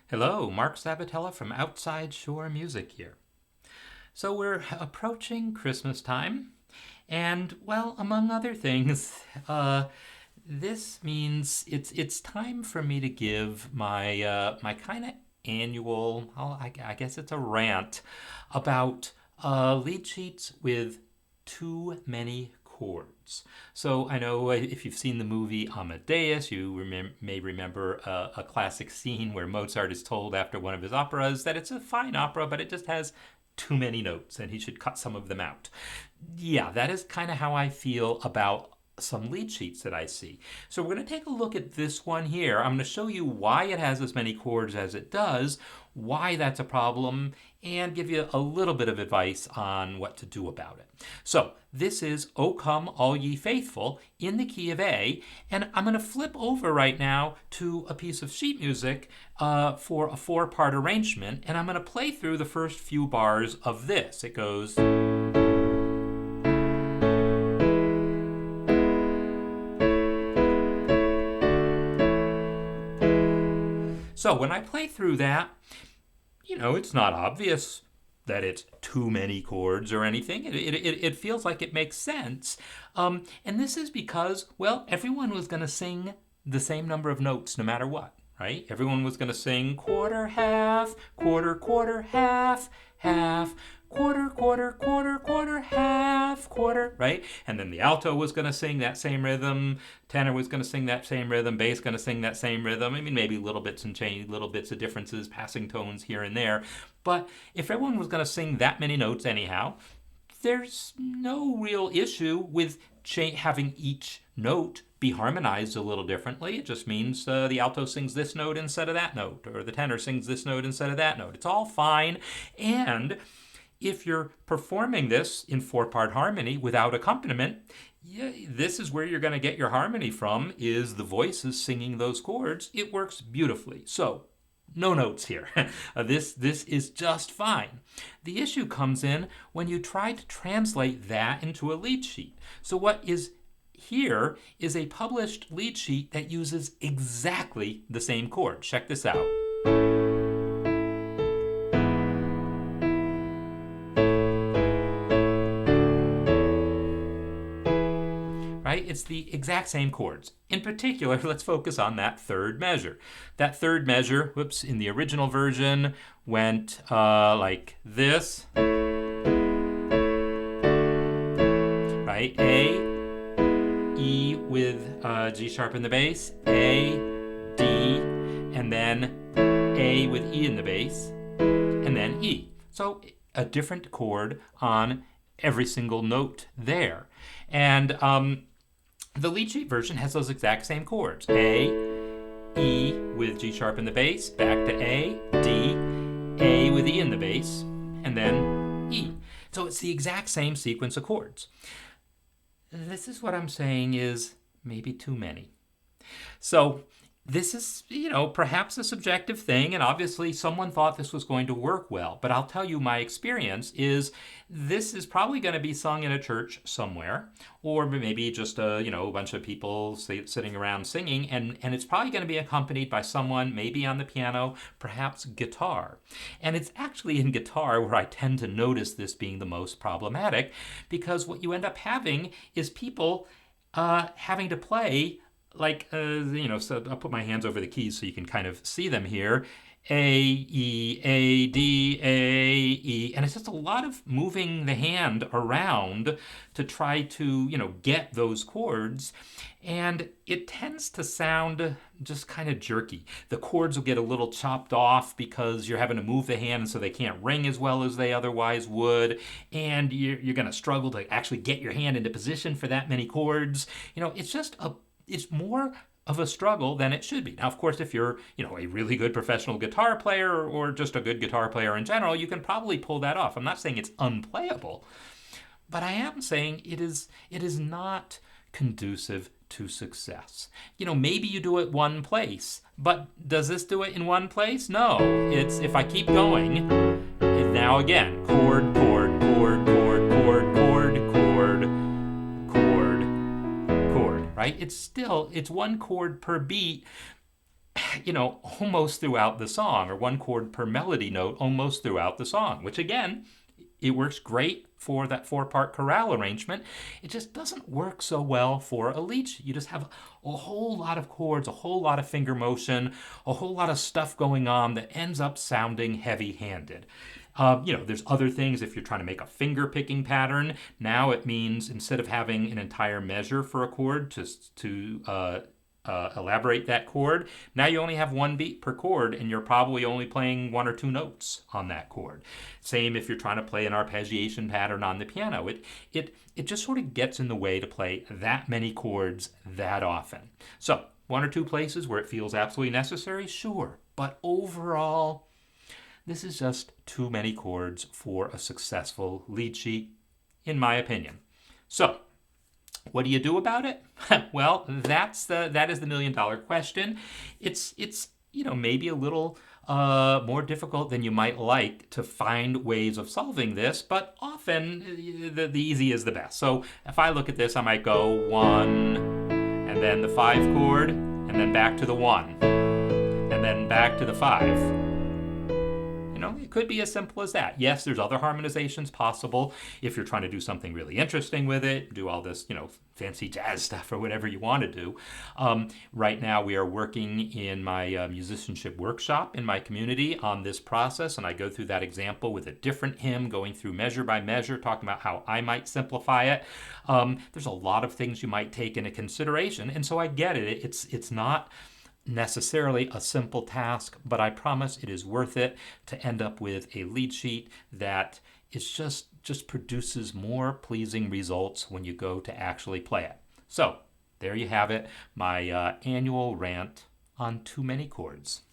Hello, Mark Sabatella from Outside Shore Music here. So we're approaching Christmas time, and well, among other things, this means it's time for me to give my kind of annual. I guess it's a rant about lead sheets with too many chords. So I know if you've seen the movie Amadeus, you may remember a classic scene where Mozart is told after one of his operas that it's a fine opera, but it just has too many notes and he should cut some of them out. Yeah, that is kind of how I feel about some lead sheets that I see. So we're going to take a look at this one here. I'm going to show you why it has as many chords as it does, why that's a problem, and give you a little bit of advice on what to do about it. So this is O Come All Ye Faithful in the key of A, and I'm going to flip over right now to a piece of sheet music for a four-part arrangement, and I'm going to play through the first few bars of this. It goes... So when I play through that, it's not obvious that it's too many chords or anything. It feels like it makes sense. And this is because, well, everyone was going to sing the same number of notes no matter what, right? Everyone was going to sing quarter, half, quarter, quarter, half, half, quarter, quarter, quarter, quarter, half, quarter, right? And then the alto was going to sing that same rhythm, tenor was going to sing that same rhythm, bass going to sing that same rhythm. I mean, maybe little bits and change, little bits of differences, passing tones here and there. But if everyone was going to sing that many notes anyhow, there's no real issue with having each note be harmonized a little differently. It just means the alto sings this note instead of that note, or the tenor sings this note instead of that note. It's all fine. And if you're performing this in four-part harmony without accompaniment, this is where you're going to get your harmony from, is the voices singing those chords. It works beautifully. So, no notes here. This is just fine. The issue comes in when you try to translate that into a lead sheet. So what is here is a published lead sheet that uses exactly the same chord. Check this out. Right? It's the exact same chords. In particular, let's focus on that third measure. That third measure, in the original version went like this. Right? A, E with G sharp in the bass, A, D, and then A with E in the bass, and then E. So a different chord on every single note there. And the lead sheet version has those exact same chords. A, E with G sharp in the bass, back to A, D, A with E in the bass, and then E. So it's the exact same sequence of chords. This is what I'm saying is maybe too many. So this is, perhaps a subjective thing, and obviously someone thought this was going to work well. But I'll tell you, my experience is this is probably going to be sung in a church somewhere, or maybe just a bunch of people sitting around singing, and it's probably going to be accompanied by someone, maybe on the piano, perhaps guitar. And it's actually in guitar where I tend to notice this being the most problematic, because what you end up having is people having to play so I'll put my hands over the keys so you can kind of see them here. A, E, A, D, A, E. And it's just a lot of moving the hand around to try to, get those chords. And it tends to sound just kind of jerky. The chords will get a little chopped off because you're having to move the hand, and so they can't ring as well as they otherwise would. And you're going to struggle to actually get your hand into position for that many chords. It's more of a struggle than it should be. Now, of course, if you're, a really good professional guitar player or just a good guitar player in general, you can probably pull that off. I'm not saying it's unplayable, but I am saying it is not conducive to success. Maybe you do it one place, but does this do it in one place? No. It's if I keep going, now again, chord, chord, chord, chord, chord, chord, chord, chord, chord, right? It's one chord per beat. almost throughout the song, or one chord per melody note almost throughout the song, which again, it works great for that 4-part chorale arrangement. It just doesn't work so well for a lead sheet. You just have a whole lot of chords, a whole lot of finger motion, a whole lot of stuff going on that ends up sounding heavy-handed. There's other things. If you're trying to make a finger picking pattern, now it means instead of having an entire measure for a chord to elaborate that chord, now you only have one beat per chord, and you're probably only playing 1 or 2 notes on that chord. Same if you're trying to play an arpeggiation pattern on the piano. It just sort of gets in the way to play that many chords that often. So 1 or 2 places where it feels absolutely necessary, sure, but overall, this is just too many chords for a successful lead sheet, in my opinion. So, what do you do about it? Well, that is the $1,000,000 question. It's maybe a little more difficult than you might like to find ways of solving this, but often the easy is the best. So if I look at this, I might go 1, and then the 5 chord, and then back to the 1, and then back to the 5. It could be as simple as that. Yes, there's other harmonizations possible if you're trying to do something really interesting with it, do all this, fancy jazz stuff or whatever you want to do. Right now, we are working in my musicianship workshop in my community on this process, and I go through that example with a different hymn, going through measure by measure, talking about how I might simplify it. There's a lot of things you might take into consideration, and so I get it. It's not necessarily a simple task, but I promise it is worth it to end up with a lead sheet that is just produces more pleasing results when you go to actually play it. So there you have it, my annual rant on too many chords.